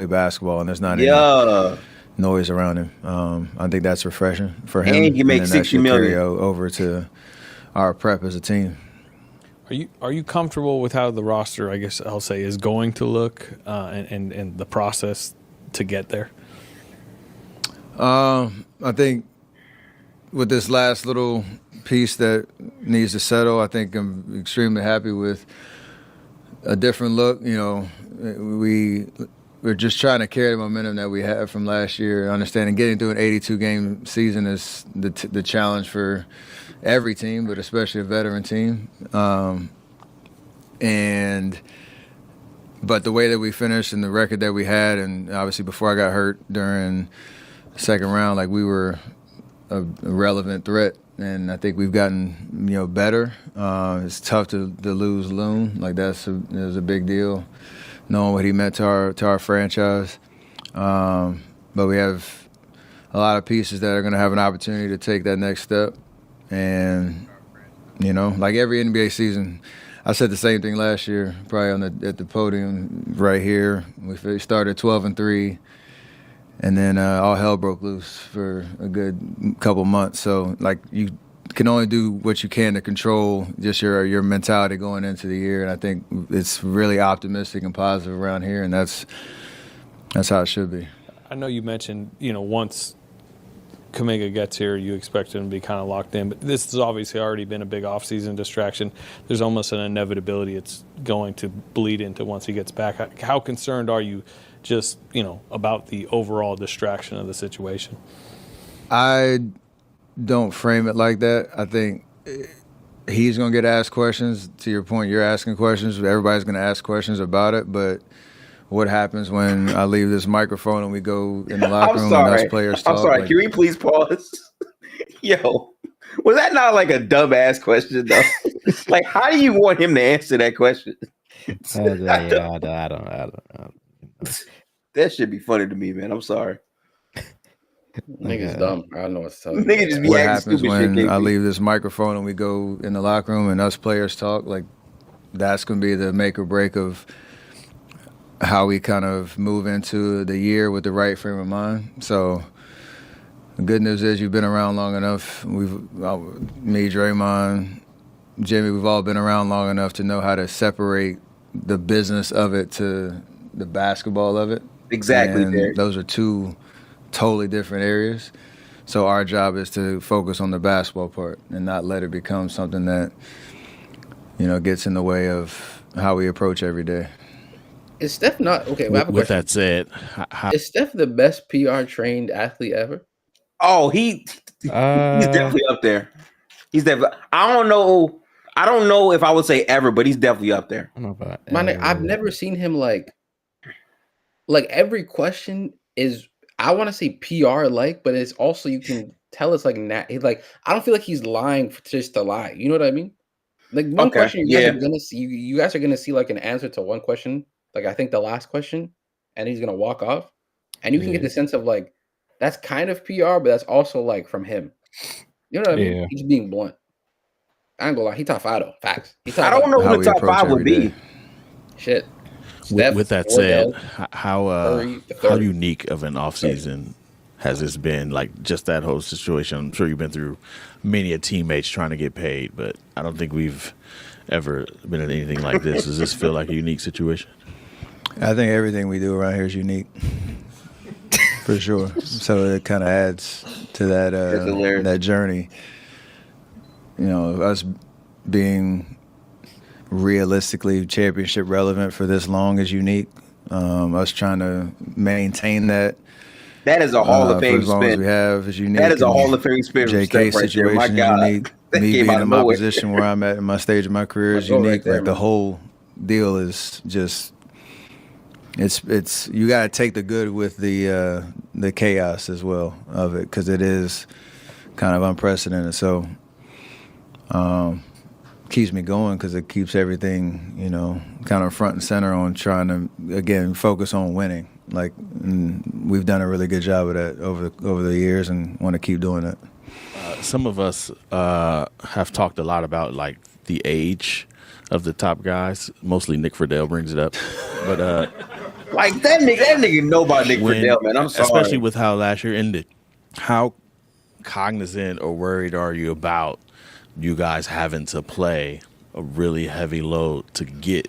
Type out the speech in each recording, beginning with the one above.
basketball, and there's not any Yeah. noise around him. I think that's refreshing for him. And he make then that 60 should carry million. over to our prep as a team. Are you comfortable with how the roster, I guess I'll say, is going to look and the process to get there? I think with this last little piece that needs to settle, I think I'm extremely happy with a different look. You know, we're just trying to carry the momentum that we had from last year. Understanding getting through an 82-game season is the challenge for every team, but especially a veteran team. But the way that we finished and the record that we had, and obviously before I got hurt during the second round, like we were a relevant threat, and I think we've gotten better. It's tough to lose Loon, like it was a big deal, knowing what he meant to our franchise. But we have a lot of pieces that are going to have an opportunity to take that next step, and like every NBA season. I said the same thing last year, probably at the podium right here. We started 12-3, and then all hell broke loose for a good couple months. So, like, you can only do what you can to control just your mentality going into the year. And I think it's really optimistic and positive around here, and that's how it should be. I know you mentioned, once Kuminga gets here, you expect him to be kind of locked in. But this has obviously already been a big offseason distraction. There's almost an inevitability it's going to bleed into once he gets back. How concerned are you just, about the overall distraction of the situation? I don't frame it like that. I think he's going to get asked questions. To your point, you're asking questions. Everybody's going to ask questions about it. But what happens when I leave this microphone and we go in the locker room and us players talk? I'm sorry. Can we please pause? Yo, was that not like a dumb-ass question, though? Like, how do you want him to answer that question? I don't. That should be funny to me, man. I'm sorry. Niggas dumb. I don't know what to tell you. Niggas just be What acting happens stupid when shit. I leave this microphone and we go in the locker room and us players talk? Like, that's going to be the make or break of how we kind of move into the year with the right frame of mind. So the good news is you've been around long enough. Me, Draymond, Jimmy, we've all been around long enough to know how to separate the business of it to the basketball of it. Exactly. And those are two totally different areas. So our job is to focus on the basketball part and not let it become something that, gets in the way of how we approach every day. Is Steph not okay? With that said, is Steph the best PR trained athlete ever? Oh, he's definitely up there. He's definitely. I don't know if I would say ever, but he's definitely up there. I don't know about I've never seen him like every question is. I want to say PR but it's also you can tell it's like I don't feel like he's lying just to lie. You know what I mean? Like one question you guys are gonna see. You guys are gonna see like an answer to one question. Like I think the last question, and he's gonna walk off, and you can get the sense of like that's kind of PR, but that's also like from him. You know what I mean? He's being blunt. I ain't gonna lie, he top 5 though. Facts. I don't know who the top 5 would be. Shit. With that said, how unique of an offseason has this been? Like just that whole situation. I'm sure you've been through many a teammates trying to get paid, but I don't think we've ever been in anything like this. Does this feel like a unique situation? I think everything we do around here is unique, for sure. So it kind of adds to that journey. Us being realistically championship relevant for this long is unique. Us trying to maintain that. That is a Hall of Fame for as long spin. as we have is unique. That is a Hall of Fame spin. JK situation right there. My is unique. That Me came being out of in my nowhere. position where I'm at in my stage of my career is unique. Right there, the whole deal is just it's you got to take the good with the chaos as well of it, because it is kind of unprecedented. So keeps me going because it keeps everything kind of front and center on trying to again focus on winning. Like we've done a really good job of that over the years and want to keep doing it. Some of us have talked a lot about like the age of the top guys. Mostly Nick Friedel brings it up, but Like that nigga know about Nick Friedel, man. I'm sorry. Especially with how last year ended. How cognizant or worried are you about you guys having to play a really heavy load to get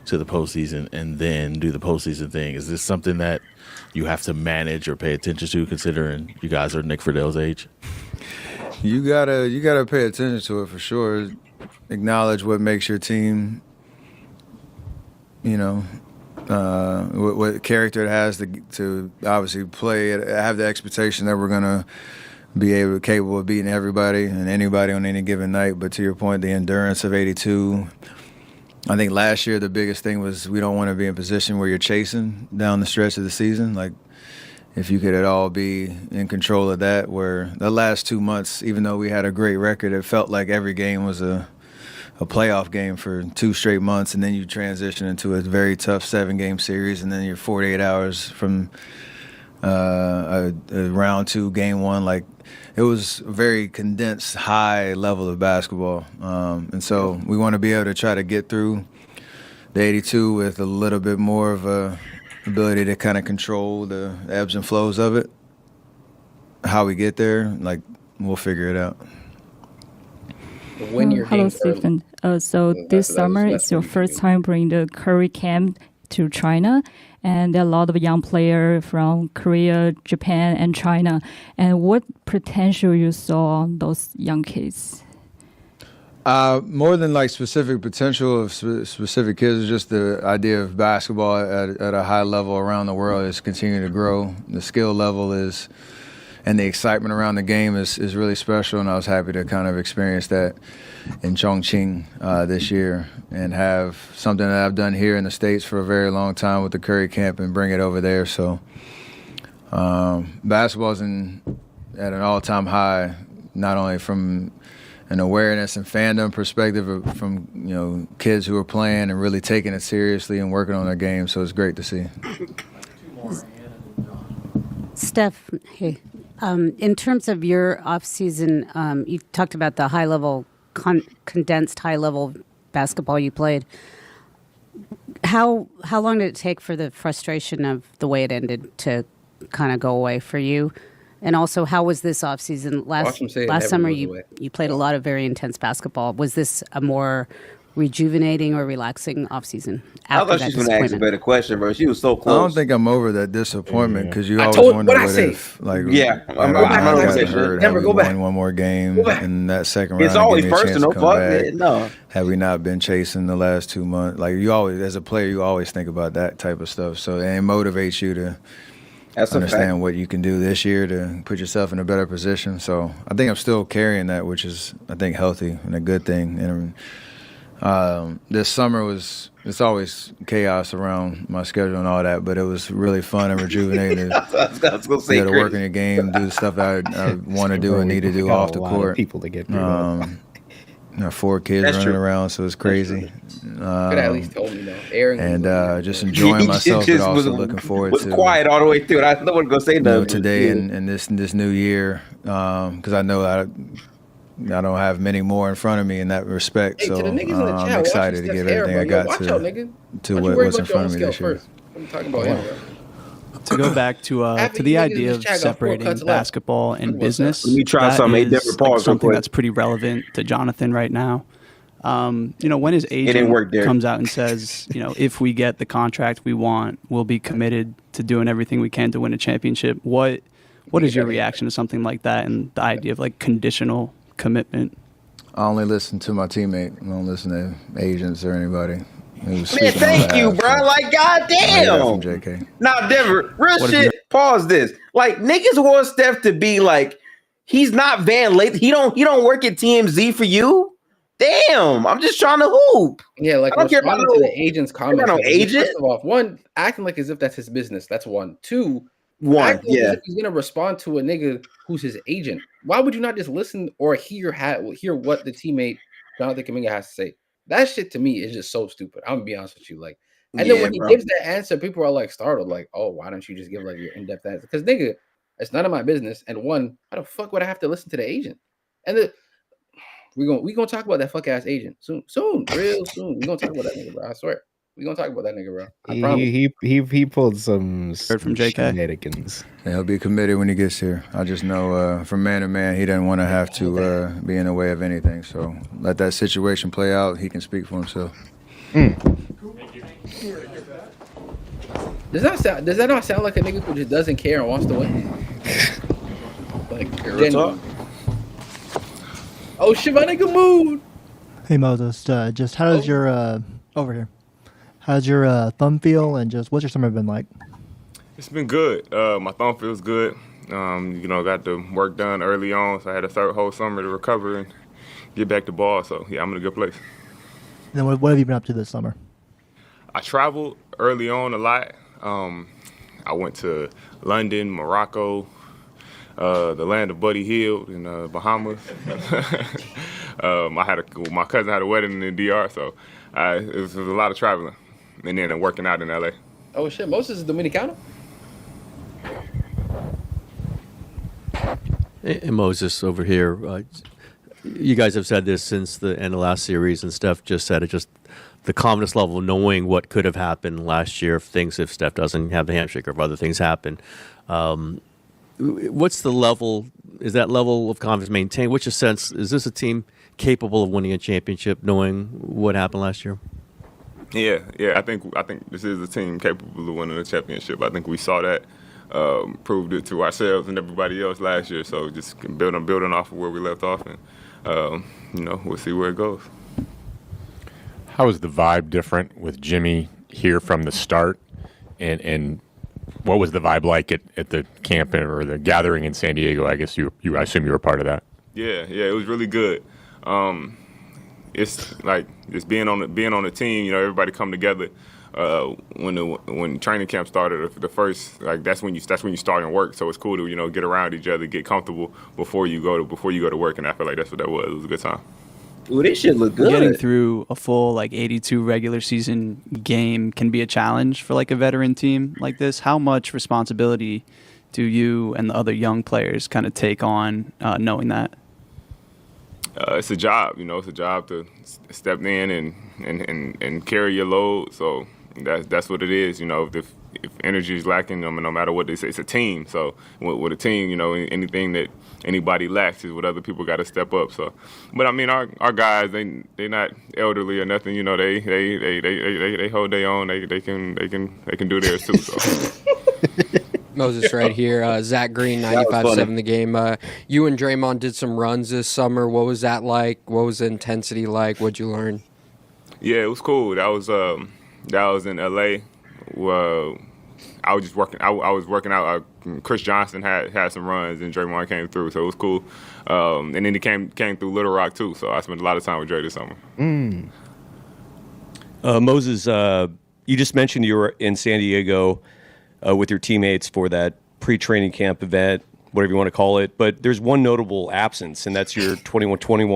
to the postseason and then do the postseason thing? Is this something that you have to manage or pay attention to, considering you guys are Nick Friedell's age? You gotta pay attention to it for sure. Acknowledge what makes your team, what character it has to obviously play. Have the expectation that we're gonna be capable of beating everybody and anybody on any given night. But to your point, the endurance of 82. I think last year the biggest thing was we don't want to be in a position where you're chasing down the stretch of the season. Like if you could at all be in control of that, where the last 2 months, even though we had a great record, it felt like every game was a playoff game for 2 straight months, and then you transition into a very tough 7-game series, and then you're 48 hours from a round 2, game 1. Like it was a very condensed, high level of basketball, and so we want to be able to try to get through the 82 with a little bit more of a ability to kind of control the ebbs and flows of it. How we get there, like we'll figure it out. Hello, Stephen. So this summer it's your first time bringing the Curry camp to China, and there are a lot of young players from Korea, Japan, and China. And what potential you saw on those young kids? More than like specific potential of specific kids, just the idea of basketball at a high level around the world is continuing to grow. The skill level is, and the excitement around the game is really special, and I was happy to kind of experience that in Chongqing this year and have something that I've done here in the States for a very long time with the Curry camp and bring it over there. So basketball's at an all-time high, not only from an awareness and fandom perspective, but from kids who are playing and really taking it seriously and working on their game. So it's great to see. Steph, hey. In terms of your off-season, you talked about the high-level, condensed high-level basketball you played. How long did it take for the frustration of the way it ended to kind of go away for you? And also, how was this off-season? Last summer, you played a lot of very intense basketball. Was this a more rejuvenating or relaxing off-season? I thought she was going to ask a better question, bro. She was so close. I don't think I'm over that disappointment because you always wonder what if, like, I'm never go back. One more game in that second round. It's always personal. No, had we not been chasing the last 2 months, like you always, as a player, you always think about that type of stuff. So it motivates you to understand what you can do this year to put yourself in a better position. So I think I'm still carrying that, which is, I think, healthy and a good thing. And this summer it's always chaos around my schedule and all that, but it was really fun and rejuvenating to work in your game, do the stuff I want to do and need to do off the court. People to get 4 kids running around, so it's crazy. Could at least told me though. Aaron and just enjoying myself, but also looking forward to. Quiet all the way through. I don't want to go say nothing today and this new year, because I know I don't have many more in front of me in that respect. So I'm excited to give everything I got to what's in front of me this year. I'm talking about him, bro. To go back to the idea of separating basketball and business, let me try something. Something that's pretty relevant to Jonathan right now. When his agent comes out and says, if we get the contract we want, we'll be committed to doing everything we can to win a championship. What is your reaction to something like that and the idea of like conditional commitment? I only listen to my teammate. I don't listen to agents or anybody. Man, thank you, bro. Like, goddamn. JK. Now, Denver, real shit. Pause this. Like, niggas want Steph to be like, he's not Van Lathan. He don't work at TMZ for you. Damn, I'm just trying to hoop. Yeah, like, I don't care about the agent's comments. No agent. First of all, one, acting like as if that's his business. That's one. Two, as if he's gonna respond to a nigga who's his agent. Why would you not just listen or hear what the teammate Jonathan Kuminga has to say? That shit to me is just so stupid. I'm gonna be honest with you. Like, and then when he gives that answer, people are like startled, like, "Oh, why don't you just give like your in-depth answer?" Because nigga, it's none of my business. And one, how the fuck would I have to listen to the agent? And we gonna talk about that fuck ass agent soon, real soon. We gonna talk about that nigga, bro. I swear. We gonna talk about that nigga, bro. I promise. He pulled some from JK. shenanigans. And he'll be committed when he gets here. I just know from man to man, he doesn't want to have to be in the way of anything. So let that situation play out. He can speak for himself. Does that not sound like a nigga who just doesn't care and wants to win? Like, oh shit, my nigga mood. Hey Moses, just how does your over here? How's your thumb feel, and just what's your summer been like? It's been good. My thumb feels good. Got the work done early on, so I had a whole summer to recover and get back to ball. So yeah, I'm in a good place. And then what have you been up to this summer? I traveled early on a lot. I went to London, Morocco, the land of Buddy Hield in Bahamas. My cousin had a wedding in the DR, so it was a lot of traveling, and then working out in LA. Oh shit, Moses is Dominicano? Hey, Moses over here. You guys have said this since the end of last series, and Steph just said it. Just the confidence level, knowing what could have happened last year if Steph doesn't have the handshake or if other things happen. What's the level? Is that level of confidence maintained? Which sense is this a team capable of winning a championship, knowing what happened last year? Yeah. I think this is a team capable of winning a championship. I think we saw that, proved it to ourselves and everybody else last year. So just building off of where we left off, and we'll see where it goes. How is the vibe different with Jimmy here from the start, and what was the vibe like at the camp or the gathering in San Diego? I guess I assume you were part of that. Yeah, it was really good. It's like just being on the team. Everybody come together. When training camp started, the first that's when you start work. So it's cool to get around each other, get comfortable before you go to work. And I feel like that's what that was. It was a good time. Ooh, this shit look good. Getting through a full 82 regular season game can be a challenge for a veteran team like this. How much responsibility do you and the other young players kind of take on knowing that? It's a job, it's a job to step in and carry your load. So that's what it is. If energy is lacking, no matter what they say, it's a team. So with a team, anything that anybody lacks is what other people got to step up. So, but I mean, our guys, they not elderly or nothing. They hold their own. They can do theirs too. So. Moses right here. Zach Green, 95.7 The Game. You and Draymond did some runs this summer. What was that like? What was the intensity like? What'd you learn? Yeah, it was cool. That was in LA. I was just working. I was working out. Chris Johnson had some runs, and Draymond came through, so it was cool. And then he came through Little Rock too. So I spent a lot of time with Dre this summer. Moses, you just mentioned you were in San Diego with your teammates for that pre-training camp event, whatever you want to call it. But there's one notable absence, and that's your 21-21